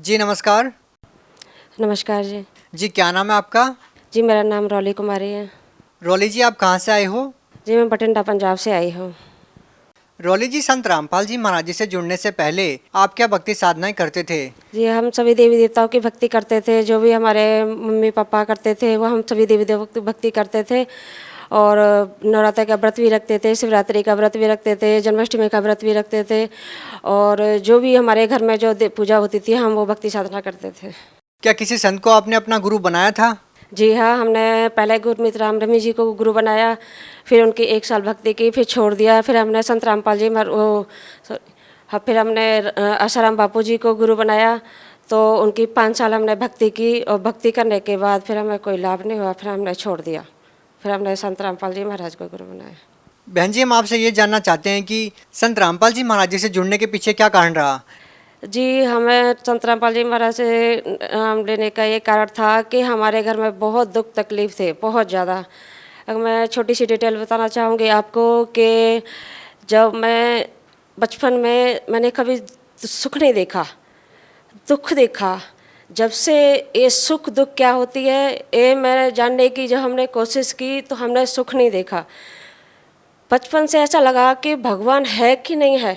जी नमस्कार। नमस्कार जी। जी क्या नाम है आपका? जी मेरा नाम रौली कुमारी है। रौली जी आप कहाँ से आए हो? जी मैं बठिंडा पंजाब से आई हूँ। रौली जी संत रामपाल जी महाराज जी से जुड़ने से पहले आप क्या भक्ति साधनाएं करते थे? जी हम सभी देवी देवताओं की भक्ति करते थे, जो भी हमारे मम्मी पापा करते थे वो हम सभी देवी देवताओं की भक्ति करते थे। और नवरात्र का व्रत भी रखते थे, शिवरात्रि का व्रत भी रखते थे, जन्माष्टमी का व्रत भी रखते थे। और जो भी हमारे घर में जो पूजा होती थी हम वो भक्ति साधना करते थे। क्या किसी संत को आपने अपना गुरु बनाया था? जी हाँ, हमने पहले गुरमीत राम रमी जी को गुरु बनाया, फिर उनकी 1 साल भक्ति की, फिर छोड़ दिया। फिर हमने संत रामपाल जी हाँ, फिर हमने आसाराम बापू जी को गुरु बनाया, तो उनकी 5 साल हमने भक्ति की। और भक्ति करने के बाद फिर हमें कोई लाभ नहीं हुआ, फिर हमने छोड़ दिया। फिर हमने संत रामपाल जी महाराज को गुरु बनाया। बहन जी हम आपसे ये जानना चाहते हैं कि संत रामपाल जी महाराज जी से जुड़ने के पीछे क्या कारण रहा? जी हमें संत रामपाल जी महाराज से नाम लेने का ये कारण था कि हमारे घर में बहुत दुख तकलीफ थे, बहुत ज़्यादा। अगर मैं छोटी सी डिटेल बताना चाहूँगी आपको कि जब मैं बचपन में मैंने कभी सुख नहीं देखा, दुख देखा। जब से ये सुख दुख क्या होती है ये मैंने जानने की जब हमने कोशिश की तो हमने सुख नहीं देखा। बचपन से ऐसा लगा कि भगवान है कि नहीं है,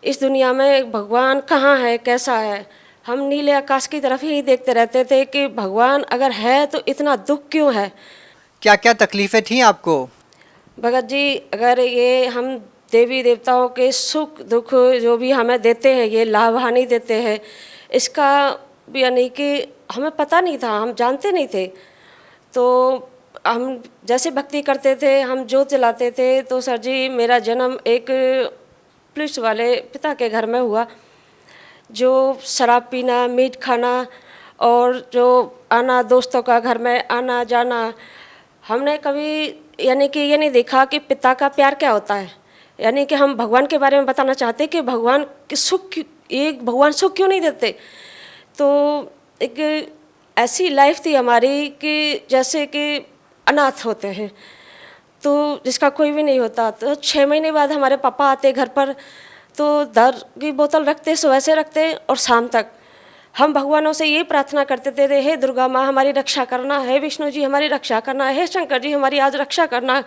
इस दुनिया में भगवान कहाँ है, कैसा है। हम नीले आकाश की तरफ ही देखते रहते थे कि भगवान अगर है तो इतना दुख क्यों है। क्या क्या तकलीफें थी आपको? भगत जी अगर ये हम देवी देवताओं के सुख दुख जो भी हमें देते हैं, ये लाभ हानि देते हैं, इसका यानी कि हमें पता नहीं था, हम जानते नहीं थे। तो हम जैसे भक्ति करते थे, हम जोत जलाते थे। तो सर जी मेरा जन्म एक पुलिस वाले पिता के घर में हुआ, जो शराब पीना, मीट खाना और जो आना दोस्तों का घर में आना जाना, हमने कभी यानी कि ये नहीं देखा कि पिता का प्यार क्या होता है। यानी कि हम भगवान के बारे में बताना चाहते कि भगवान के सुख, एक भगवान सुख क्यों नहीं देते। तो एक ऐसी लाइफ थी हमारी कि जैसे कि अनाथ होते हैं, तो जिसका कोई भी नहीं होता। तो 6 महीने बाद हमारे पापा आते घर पर, तो दारू की बोतल रखते, सुबह से रखते और शाम तक। हम भगवानों से ये प्रार्थना करते थे, हे दुर्गा माँ हमारी रक्षा करना, हे विष्णु जी हमारी रक्षा करना, हे शंकर जी हमारी आज रक्षा करना।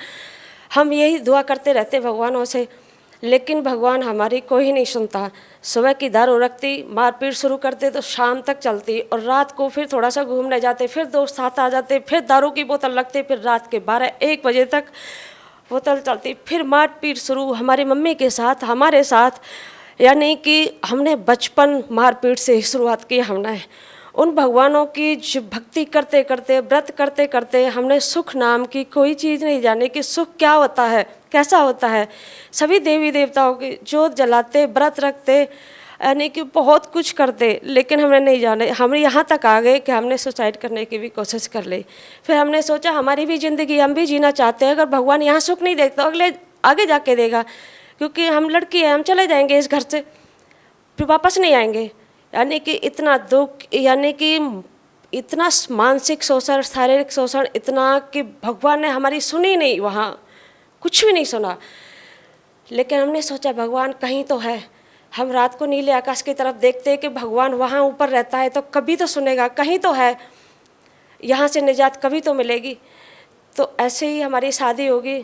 हम यही दुआ करते रहते भगवानों से, लेकिन भगवान हमारी कोई नहीं सुनता। सुबह की दारू रखती, मारपीट शुरू करते तो शाम तक चलती, और रात को फिर थोड़ा सा घूमने जाते, फिर दोस्त साथ आ जाते, फिर दारू की बोतल रखते, फिर रात के 12-1 बजे तक बोतल चलती, फिर मारपीट शुरू हमारी मम्मी के साथ, हमारे साथ। यानी कि हमने बचपन मारपीट से ही शुरुआत की हमने। उन भगवानों की जो भक्ति करते करते, व्रत करते करते, हमने सुख नाम की कोई चीज़ नहीं जानी कि सुख क्या होता है, कैसा होता है। सभी देवी देवताओं की जोत जलाते, व्रत रखते, यानी कि बहुत कुछ करते, लेकिन हमने नहीं जाने। हम यहाँ तक आ गए कि हमने सुसाइड करने की भी कोशिश कर ली। फिर हमने सोचा हमारी भी ज़िंदगी हम भी जीना चाहते हैं, अगर भगवान यहाँ सुख नहीं देखता अगले आगे जाके देगा, क्योंकि हम लड़की हैं, हम चले जाएंगे इस घर से, फिर वापस नहीं आएंगे। यानी कि इतना दुख, यानी कि इतना मानसिक शोषण, शारीरिक शोषण इतना कि भगवान ने हमारी सुनी नहीं, वहाँ कुछ भी नहीं सुना। लेकिन हमने सोचा भगवान कहीं तो है। हम रात को नीले आकाश की तरफ देखते कि भगवान वहाँ ऊपर रहता है, तो कभी तो सुनेगा, कहीं तो है, यहाँ से निजात कभी तो मिलेगी। तो ऐसे ही हमारी शादी होगी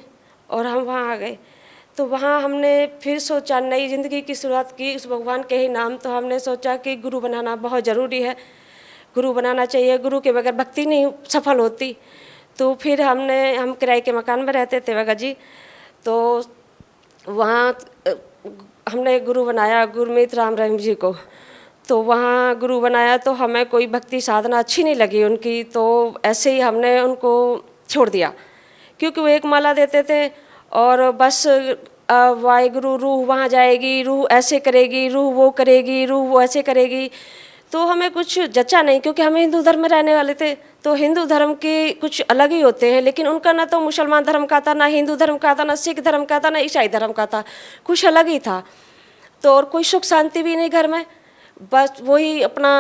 और हम वहाँ आ गए। तो वहाँ हमने फिर सोचा नई ज़िंदगी की शुरुआत की उस भगवान के ही नाम। तो हमने सोचा कि गुरु बनाना बहुत ज़रूरी है, गुरु बनाना चाहिए, गुरु के बगैर भक्ति नहीं सफल होती। तो फिर हम किराए के मकान में रहते थे भगत जी, तो वहाँ हमने गुरु बनाया गुरमीत राम रहीम जी को। तो वहाँ गुरु बनाया तो हमें कोई भक्ति साधना अच्छी नहीं लगी उनकी, तो ऐसे ही हमने उनको छोड़ दिया, क्योंकि वो एक माला देते थे और बस वाहिगुरु, रूह वहाँ जाएगी, रूह ऐसे करेगी, रूह वो करेगी, रूह वो ऐसे करेगी। तो हमें कुछ जचा नहीं, क्योंकि हम हिंदू धर्म में रहने वाले थे। तो हिंदू धर्म के कुछ अलग ही होते हैं, लेकिन उनका ना तो मुसलमान धर्म का था, ना हिंदू धर्म का था, ना सिख धर्म का था, ना ईसाई धर्म का था, कुछ अलग ही था। तो और कोई सुख शांति भी नहीं घर में, बस वही अपना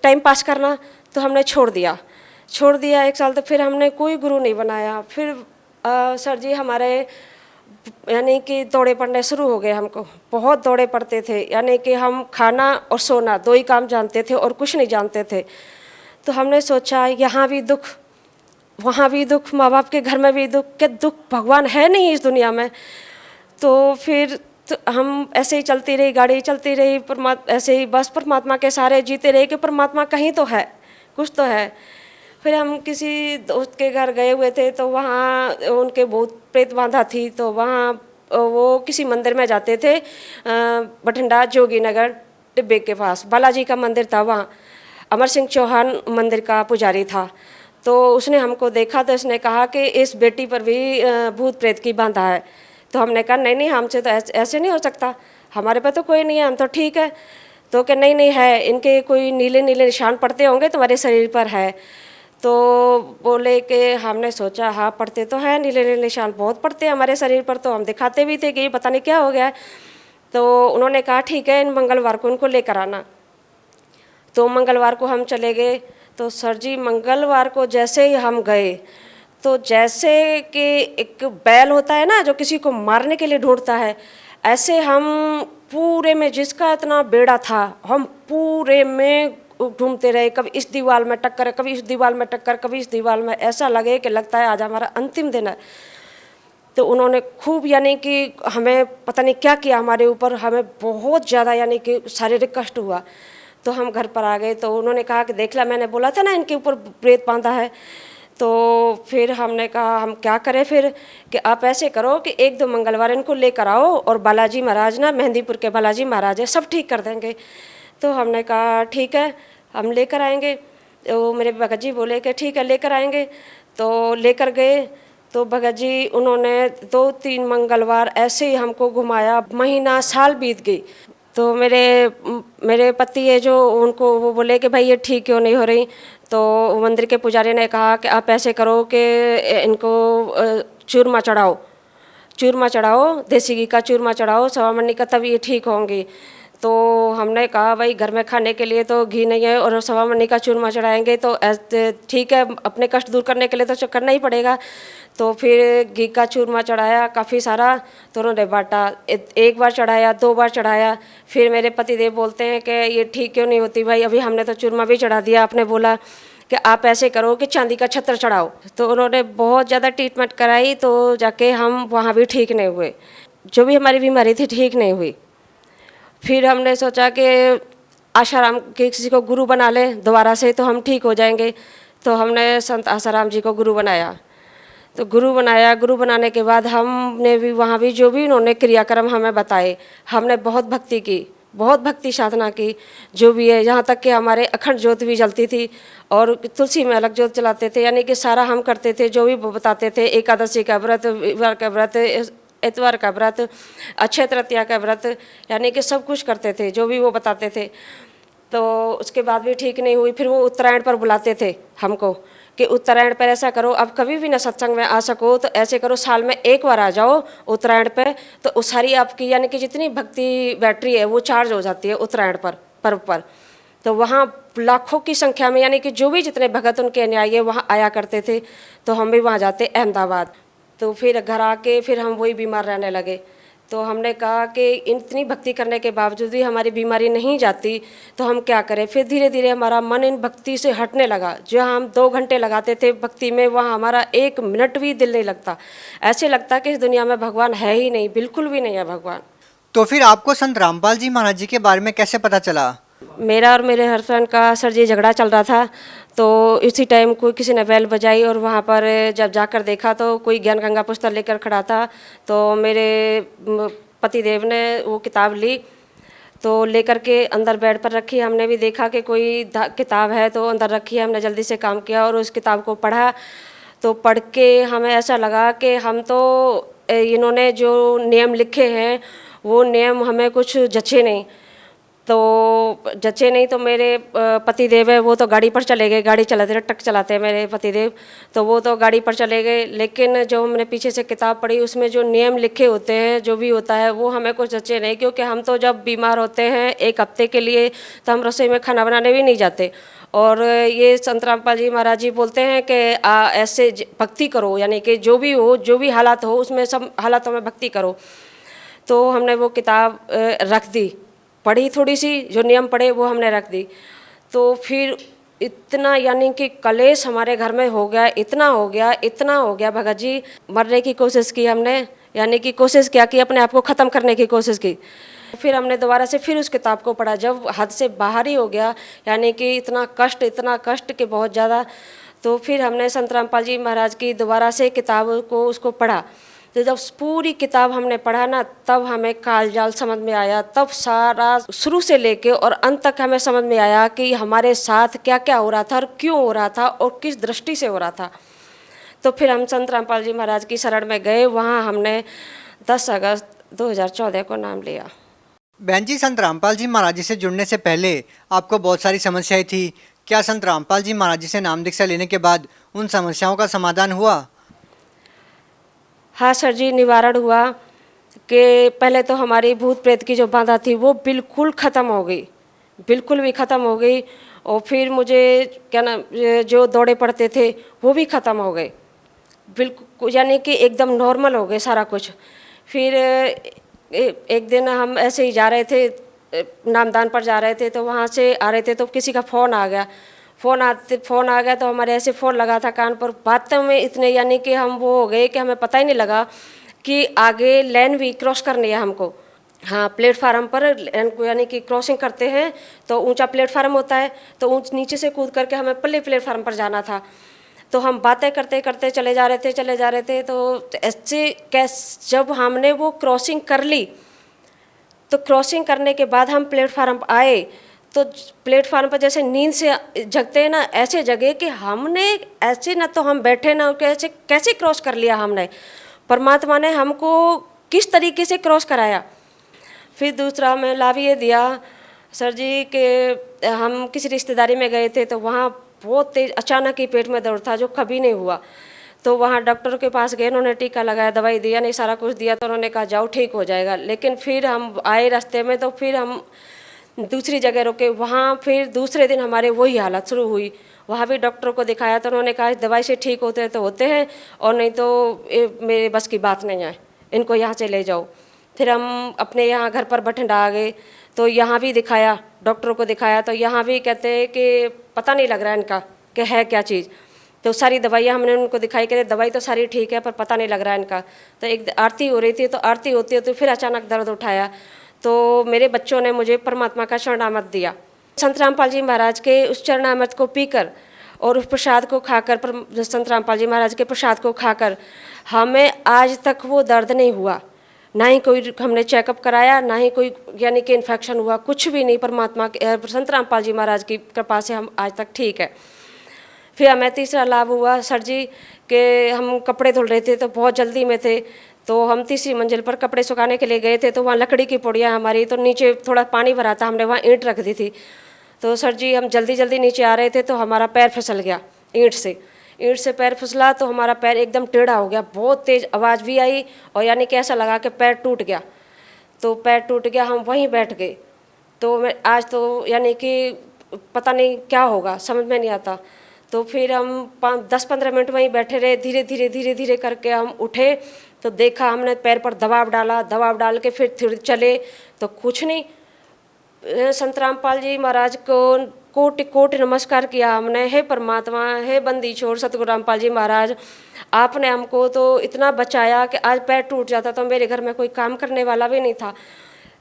टाइम पास करना। तो हमने छोड़ दिया 1 साल। तो फिर हमने कोई गुरु नहीं बनाया। फिर सर जी हमारे यानी कि दौड़े पड़ने शुरू हो गए हमको, बहुत दौड़े पड़ते थे। यानी कि हम खाना और सोना दो ही काम जानते थे और कुछ नहीं जानते थे। तो हमने सोचा यहाँ भी दुख, वहाँ भी दुख, माँ बाप के घर में भी दुख, कि दुख भगवान है नहीं इस दुनिया में। तो फिर तो हम ऐसे ही चलती रही, गाड़ी चलती रही, परमात्मा ऐसे ही बस परमात्मा के सहारे जीते रहे कि परमात्मा कहीं तो है, कुछ तो है। फिर हम किसी दोस्त के घर गए हुए थे, तो वहाँ उनके भूत प्रेत बांधा थी, तो वहाँ वो किसी मंदिर में जाते थे, बठिंडा जोगी नगर टिब्बे के पास बालाजी का मंदिर था। वहाँ अमर सिंह चौहान मंदिर का पुजारी था। तो उसने हमको देखा, तो उसने कहा कि इस बेटी पर भी भूत प्रेत की बांधा है। तो हमने कहा नहीं नहीं, हमसे तो ऐसे नहीं हो सकता, हमारे पे तो कोई नहीं है, हम तो ठीक है। तो कि नहीं नहीं है, इनके कोई नीले नीले निशान पड़ते होंगे, तुम्हारे शरीर पर है। तो बोले कि हमने सोचा हाँ पड़ते तो हैं, नीले नीले निशान बहुत पड़ते हैं हमारे शरीर पर, तो हम दिखाते भी थे कि ये पता नहीं क्या हो गया है। तो उन्होंने कहा ठीक है, इन मंगलवार को इनको लेकर आना। तो मंगलवार को हम चले गए। तो सर जी मंगलवार को जैसे ही हम गए, तो जैसे कि एक बैल होता है ना जो किसी को मारने के लिए ढूंढता है, ऐसे हम पूरे में, जिसका इतना बेड़ा था, हम पूरे में ढूंढते रहे। कभी इस दीवार में टक्कर, कभी इस दीवार में टक्कर, कभी इस दीवार में, ऐसा लगे कि लगता है आज हमारा अंतिम दिन है। तो उन्होंने खूब यानी कि हमें पता नहीं क्या किया हमारे ऊपर, हमें बहुत ज़्यादा यानी कि शारीरिक कष्ट हुआ। तो हम घर पर आ गए। तो उन्होंने कहा कि देख ला, मैंने बोला था ना इनके ऊपर प्रेत बांधा है। तो फिर हमने कहा हम क्या करें फिर, कि आप ऐसे करो कि एक दो मंगलवार इनको लेकर आओ, और बालाजी महाराज ना, मेहंदीपुर के बालाजी महाराज है, सब ठीक कर देंगे। तो हमने कहा ठीक है, हम लेकर आएंगे। तो मेरे भगत जी बोले कि ठीक है लेकर आएंगे। तो लेकर गए। तो भगत जी उन्होंने 2-3 मंगलवार ऐसे ही हमको घुमाया, महीना साल बीत गई। तो मेरे पति है जो, उनको वो बोले कि भाई ये ठीक क्यों नहीं हो रही। तो मंदिर के पुजारी ने कहा कि आप ऐसे करो कि इनको चूरमा चढ़ाओ, चूरमा चढ़ाओ, देसी घी का चूरमा चढ़ाओ सवा महीने का, तब ये ठीक होंगी। तो हमने कहा भाई घर में खाने के लिए तो घी नहीं है, और सवा महीने का चूरमा चढ़ाएंगे तो ठीक है, अपने कष्ट दूर करने के लिए तो करना ही पड़ेगा। तो फिर घी का चूरमा चढ़ाया काफ़ी सारा, तो उन्होंने बांटा। एक बार चढ़ाया, 2 बार चढ़ाया। फिर मेरे पतिदेव बोलते हैं कि ये ठीक क्यों नहीं होती भाई, अभी हमने तो चूरमा भी चढ़ा दिया, आपने बोला कि आप ऐसे करो कि चांदी का छत्र चढ़ाओ। तो उन्होंने बहुत ज़्यादा ट्रीटमेंट कराई, तो जाके हम वहाँ भी ठीक नहीं हुए, जो भी हमारी बीमारी थी ठीक नहीं हुई। फिर हमने सोचा कि आशाराम के किसी को गुरु बना लें दोबारा से, तो हम ठीक हो जाएंगे। तो हमने संत आशाराम जी को गुरु बनाया। तो गुरु बनाया, गुरु बनाने के बाद हमने भी वहाँ भी जो भी उन्होंने क्रियाक्रम हमें बताए, हमने बहुत भक्ति की, बहुत भक्ति साधना की, जो भी है। यहाँ तक कि हमारे अखंड ज्योत भी जलती थी, और तुलसी में अलग ज्योत जलाते थे। यानी कि सारा हम करते थे, जो भी वो बताते थे, एकादशी का व्रत, वीरवार का व्रत, इतवार का व्रत, अक्षय तृतीया का व्रत, यानी कि सब कुछ करते थे जो भी वो बताते थे। तो उसके बाद भी ठीक नहीं हुई। फिर वो उत्तरायण पर बुलाते थे हमको कि उत्तरायण पर ऐसा करो, अब कभी भी ना सत्संग में आ सको तो ऐसे करो, साल में एक बार आ जाओ उत्तरायण पे, तो उस सारी आपकी यानी कि जितनी भक्ति बैटरी है वो चार्ज हो जाती है उत्तरायण पर, पर्व पर। तो वहाँ लाखों की संख्या में यानी कि जो भी जितने भगत उनके अनुयायी वहाँ आया करते थे। तो हम भी वहाँ जाते अहमदाबाद। तो फिर घर आके फिर हम वही बीमार रहने लगे। तो हमने कहा कि इतनी भक्ति करने के बावजूद भी हमारी बीमारी नहीं जाती, तो हम क्या करें। फिर धीरे धीरे हमारा मन इन भक्ति से हटने लगा। जो हम 2 घंटे लगाते थे भक्ति में, वहाँ हमारा 1 मिनट भी दिल नहीं लगता। ऐसे लगता कि इस दुनिया में भगवान है ही नहीं, बिल्कुल भी नहीं है भगवान। तो फिर आपको संत रामपाल जी महाराज जी के बारे में कैसे पता चला? मेरा और मेरे हस्बैंड का सर जी झगड़ा चल रहा था। तो इसी टाइम कोई किसी ने बैल बजाई, और वहाँ पर जब जाकर देखा तो कोई ज्ञान गंगा पुस्तक लेकर खड़ा था। तो मेरे पतिदेव ने वो किताब ली, तो लेकर के अंदर बेड पर रखी। हमने भी देखा कि कोई किताब है, तो अंदर रखी। हमने जल्दी से काम किया और उस किताब को पढ़ा। तो पढ़ के हमें ऐसा लगा कि हम तो इन्होंने जो नियम लिखे हैं वो नियम हमें कुछ जचे नहीं। तो जचे नहीं। तो मेरे पति देव है वो तो गाड़ी पर चले गए, गाड़ी चलाते रहे, ट्रक चलाते हैं मेरे पति देव, तो वो तो गाड़ी पर चले गए। लेकिन जो हमने पीछे से किताब पढ़ी उसमें जो नियम लिखे होते हैं, जो भी होता है वो हमें कुछ जचे नहीं, क्योंकि हम तो जब बीमार होते हैं 1 हफ्ते के लिए तो हम रसोई में खाना बनाने भी नहीं जाते। और ये संत रामपाल जी महाराज जी बोलते हैं कि ऐसे भक्ति करो, यानी कि जो भी हो, जो भी हालात हो उसमें सब हालातों में भक्ति करो। तो हमने वो किताब रख दी, पढ़ी थोड़ी सी, जो नियम पढ़े वो हमने रख दी। तो फिर इतना यानी कि कलेश हमारे घर में हो गया, इतना हो गया, इतना हो गया भगत जी, मरने की कोशिश की हमने, यानी कि कोशिश किया कि अपने आप को ख़त्म करने की कोशिश की। फिर हमने दोबारा से फिर उस किताब को पढ़ा, जब हद से बाहर ही हो गया, यानी कि इतना कष्ट कि बहुत ज़्यादा। तो फिर हमने संत रामपाल जी महाराज की दोबारा से किताब को उसको पढ़ा। तो जब पूरी किताब हमने पढ़ा ना, तब हमें कालजाल समझ में आया, तब सारा शुरू से लेके और अंत तक हमें समझ में आया कि हमारे साथ क्या क्या हो रहा था और क्यों हो रहा था और किस दृष्टि से हो रहा था। तो फिर हम संत रामपाल जी महाराज की शरण में गए, वहाँ हमने 10 अगस्त 2014 को नाम लिया। बहन जी, संत रामपाल जी महाराज जी से जुड़ने से पहले आपको बहुत सारी समस्याएं थी। क्या संत रामपाल जी महाराज जी से नाम दीक्षा लेने के बाद उन समस्याओं का समाधान हुआ? हाँ सर जी, निवारण हुआ कि पहले तो हमारी भूत प्रेत की जो बाधा थी वो बिल्कुल ख़त्म हो गई, बिल्कुल भी ख़त्म हो गई। और फिर मुझे क्या ना, जो दौड़े पड़ते थे वो भी ख़त्म हो गए, बिल्कुल, यानी कि एकदम नॉर्मल हो गए सारा कुछ। फिर एक दिन हम ऐसे ही जा रहे थे, नामदान पर जा रहे थे, तो वहाँ से आ रहे थे तो किसी का फ़ोन आ गया। फ़ोन आ गया तो हमारे ऐसे फ़ोन लगा था कान पर, बातों में इतने यानी कि हम वो हो गए कि हमें पता ही नहीं लगा कि आगे लाइन भी क्रॉस करनी है हमको। हाँ, प्लेटफार्म पर लाइन को यानी कि क्रॉसिंग करते हैं तो ऊंचा प्लेटफार्म होता है, तो नीचे से कूद करके हमें पल्ले प्लेटफार्म पर जाना था। तो हम बातें करते करते चले जा रहे थे। तो ऐसे जब हमने वो क्रॉसिंग कर ली, तो क्रॉसिंग करने के बाद हम प्लेटफार्म पर आए, तो प्लेटफार्म पर जैसे नींद से जगते हैं ना, ऐसे जगह कि हमने ऐसे ना तो हम बैठे ना, कैसे कैसे क्रॉस कर लिया हमने, परमात्मा ने हमको किस तरीके से क्रॉस कराया। फिर दूसरा हमें लाभ ये दिया सर जी कि हम किसी रिश्तेदारी में गए थे, तो वहाँ बहुत तेज अचानक ही पेट में दर्द था जो कभी नहीं हुआ। तो वहाँ डॉक्टर के पास गए, उन्होंने टीका लगाया, दवाई दिया, नहीं सारा कुछ दिया, तो उन्होंने कहा जाओ ठीक हो जाएगा। लेकिन फिर हम आए रास्ते में, तो फिर हम दूसरी जगह रुके, वहाँ फिर दूसरे दिन हमारे वही हालत शुरू हुई। वहाँ भी डॉक्टर को दिखाया तो उन्होंने कहा दवाई से ठीक होते हैं तो होते हैं, और नहीं तो मेरे बस की बात नहीं है, इनको यहाँ से ले जाओ। फिर हम अपने यहाँ घर पर बठिंडा आ गए, तो यहाँ भी दिखाया, डॉक्टरों को दिखाया, तो यहाँ भी कहते हैं कि पता नहीं लग रहा है इनका कि है क्या चीज़। तो सारी दवाइयाँ हमने उनको दिखाई कि दवाई तो सारी ठीक है पर पता नहीं लग रहा है इनका। तो एक आरती हो रही थी, तो आरती होती होती फिर अचानक दर्द उठाया, तो मेरे बच्चों ने मुझे परमात्मा का शरणामत दिया। संत रामपाल जी महाराज के उस चरणामत को पीकर और उस प्रसाद को खाकर, संत रामपाल जी महाराज के प्रसाद को खाकर हमें आज तक वो दर्द नहीं हुआ, ना ही कोई हमने चेकअप कराया, ना ही कोई यानी कि इन्फेक्शन हुआ, कुछ भी नहीं। परमात्मा के संत रामपाल जी महाराज की कृपा से हम आज तक ठीक है। फिर हमें तीसरा लाभ हुआ सर जी कि हम कपड़े धुल रहे थे, तो बहुत जल्दी में थे, तो हम तीसरी मंजिल पर कपड़े सुखाने के लिए गए थे, तो वहाँ लकड़ी की पुड़िया हमारी, तो नीचे थोड़ा पानी भरा था, हमने वहाँ ईंट रख दी थी। तो सर जी हम जल्दी जल्दी नीचे आ रहे थे, तो हमारा पैर फिसल गया ईंट से पैर फिसला, तो हमारा पैर एकदम टेढ़ा हो गया, बहुत तेज़ आवाज़ भी आई, और यानी कि ऐसा लगा कि पैर टूट गया। तो पैर टूट गया, हम वहीं बैठ गए। तो मैं आज तो यानी कि पता नहीं क्या होगा, समझ में नहीं आता। तो फिर हम 10-15 मिनट वहीं बैठे रहे, धीरे धीरे करके हम उठे, तो देखा हमने पैर पर दबाव डाल के फिर चले, तो कुछ नहीं। संत रामपाल जी महाराज को कोटि कोटि नमस्कार किया हमने, हे परमात्मा, हे बंदी छोड़ सतगुरु रामपाल जी महाराज, आपने हमको तो इतना बचाया कि आज पैर टूट जाता तो मेरे घर में कोई काम करने वाला भी नहीं था।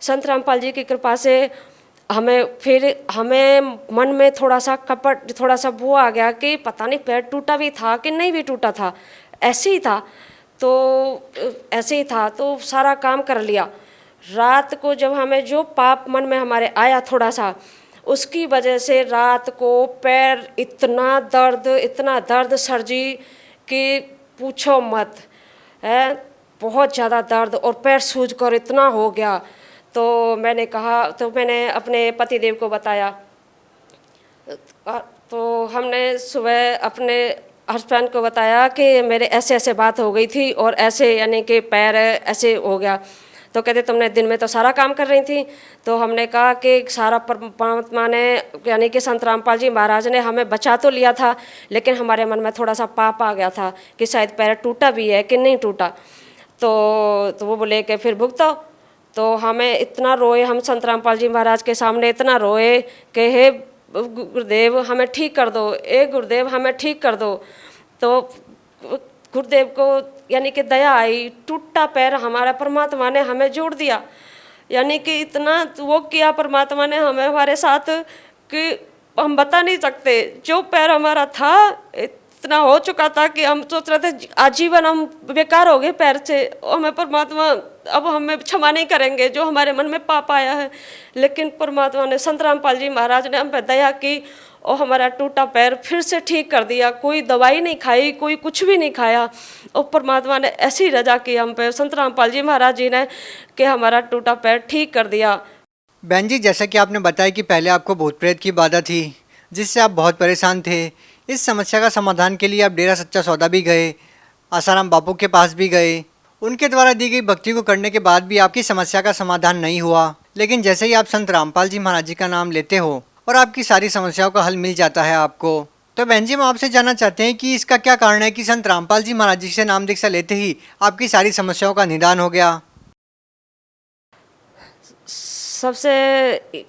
संत रामपाल जी की कृपा से हमें मन में थोड़ा सा कपट, थोड़ा सा वो आ गया कि पता नहीं पैर टूटा भी था कि नहीं भी टूटा था, ऐसे ही था। तो सारा काम कर लिया। रात को जब हमें जो पाप मन में हमारे आया थोड़ा सा, उसकी वजह से रात को पैर इतना दर्द सर जी कि पूछो मत है, बहुत ज़्यादा दर्द, और पैर सूज कर इतना हो गया। तो मैंने कहा, तो मैंने अपने पतिदेव को बताया। तो हमने सुबह अपने हस्बैंड को बताया कि मेरे ऐसे ऐसे बात हो गई थी और ऐसे यानी कि पैर ऐसे हो गया। तो कहते तुमने दिन में तो सारा काम कर रही थी। तो हमने कहा कि सारा परमात्मा ने यानी कि संत रामपाल जी महाराज ने हमें बचा तो लिया था, लेकिन हमारे मन में थोड़ा सा पाप आ गया था कि शायद पैर टूटा भी है कि नहीं टूटा। तो वो बोले कि फिर भुगतो। तो हमें इतना रोए, हम संत रामपाल जी महाराज के सामने इतना रोए कि हे गुरुदेव हमें ठीक कर दो, ए गुरुदेव हमें ठीक कर दो। तो गुरुदेव को यानी कि दया आई, टूटा पैर हमारा परमात्मा ने हमें जोड़ दिया। यानी कि इतना वो किया परमात्मा ने हमें हमारे साथ कि हम बता नहीं सकते। जो पैर हमारा था इतना हो चुका था कि हम सोच रहे थे आजीवन हम बेकार हो गए पैर से, और हमें परमात्मा अब हमें क्षमा नहीं करेंगे जो हमारे मन में पाप आया है। लेकिन परमात्मा ने, संत रामपाल जी महाराज ने हम पर दया की और हमारा टूटा पैर फिर से ठीक कर दिया। कोई दवाई नहीं खाई, कोई कुछ भी नहीं खाया, और परमात्मा ने ऐसी रजा की हम पे, संत रामपाल जी महाराज जी ने, कि हमारा टूटा पैर ठीक कर दिया। बहन जी, जैसा कि आपने बताया कि पहले आपको भूत प्रेत की बाधा थी जिससे आप बहुत परेशान थे। इस समस्या का समाधान के लिए आप डेरा सच्चा सौदा भी गए, आसाराम बापू के पास भी गए। उनके द्वारा दी गई भक्ति को करने के बाद भी आपकी समस्या का समाधान नहीं हुआ। लेकिन जैसे ही आप संत रामपाल जी महाराज जी का नाम लेते हो और आपकी सारी समस्याओं का हल मिल जाता है आपको। तो बहन जी, हम आपसे जानना चाहते हैं कि इसका क्या कारण है कि संत रामपाल जी महाराज जी से नाम दीक्षा लेते ही आपकी सारी समस्याओं का निदान हो गया। सबसे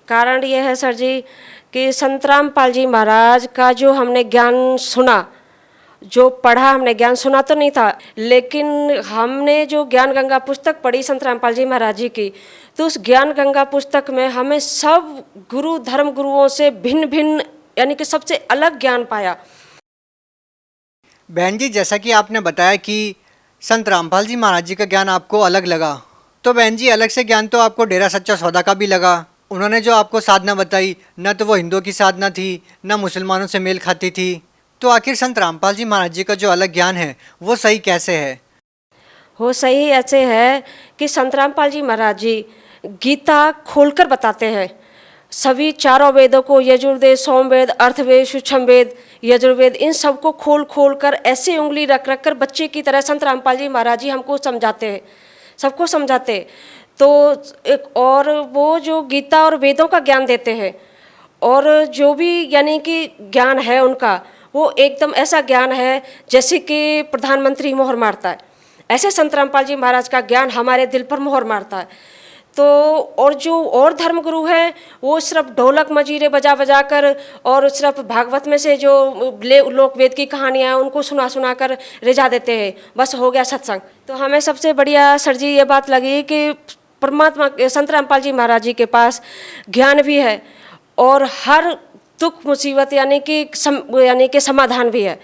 कारण ये है सर जी कि संत रामपाल जी महाराज का जो हमने ज्ञान सुना, जो पढ़ा, हमने ज्ञान सुना तो नहीं था, लेकिन हमने जो ज्ञान गंगा पुस्तक पढ़ी संत रामपाल जी महाराज जी की, तो उस ज्ञान गंगा पुस्तक में हमें सब गुरु धर्म गुरुओं से भिन्न भिन्न यानी कि सबसे अलग ज्ञान पाया। बहन जी, जैसा कि आपने बताया कि संत रामपाल जी महाराज जी का ज्ञान आपको अलग लगा, तो बहन जी अलग से ज्ञान तो आपको डेरा सच्चा सौदा का भी लगा। उन्होंने जो आपको साधना बताई, न तो वो हिंदुओं की साधना थी, न मुसलमानों से मेल खाती थी। तो आखिर संत रामपाल जी महाराज जी का जो अलग ज्ञान है वो सही कैसे है? वो सही ऐसे है कि संत रामपाल जी महाराज जी गीता खोलकर बताते हैं। सभी चारों वेदों को, यजुर्वेद, सोमवेद, अर्थवेद, सूक्ष्म वेद, यजुर्वेद, इन सबको खोल खोल कर ऐसे उंगली रख रख कर बच्चे की तरह संत रामपाल जी महाराज जी हमको समझाते हैं, सबको समझाते। तो एक और वो जो गीता और वेदों का ज्ञान देते हैं, और जो भी यानी कि ज्ञान है उनका, वो एकदम ऐसा ज्ञान है जैसे कि प्रधानमंत्री मोहर मारता है, ऐसे संत रामपाल जी महाराज का ज्ञान हमारे दिल पर मोहर मारता है। तो और जो और धर्मगुरु हैं वो सिर्फ ढोलक मजीरे बजा बजा कर और सिर्फ भागवत में से जो लोक वेद की कहानियाँ उनको सुना सुना कर रिझा देते हैं, बस हो गया सत्संग। तो हमें सबसे बढ़िया सर जी ये बात लगी कि परमात्मा संत रामपाल जी महाराज जी के पास ज्ञान भी है और हर दुख मुसीबत यानी कि समाधान भी है,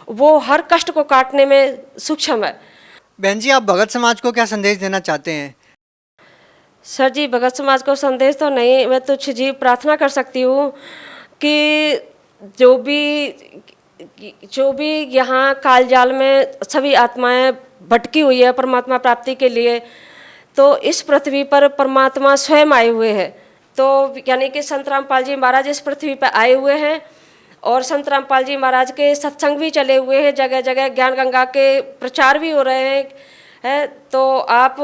वो हर कष्ट को काटने में सूक्ष्म है। बहन जी, आप भगत समाज को क्या संदेश देना चाहते हैं? सर जी, भगत समाज को संदेश तो नहीं, मैं तुझ जी प्रार्थना कर सकती हूँ कि जो भी यहाँ काल जाल में सभी आत्माएं भटकी हुई है परमात्मा प्राप्ति के लिए, तो इस पृथ्वी पर परमात्मा स्वयं आए हुए हैं। तो यानी कि संत रामपाल जी महाराज इस पृथ्वी पर आए हुए हैं और संत रामपाल जी महाराज के सत्संग भी चले हुए हैं, जगह जगह ज्ञान गंगा के प्रचार भी हो रहे हैं। तो आप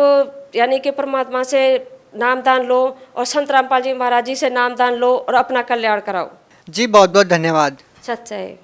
यानी कि परमात्मा से नामदान लो और संत रामपाल जी महाराज जी से नामदान लो और अपना कल्याण कराओ। जी बहुत बहुत धन्यवाद। सच्चा है।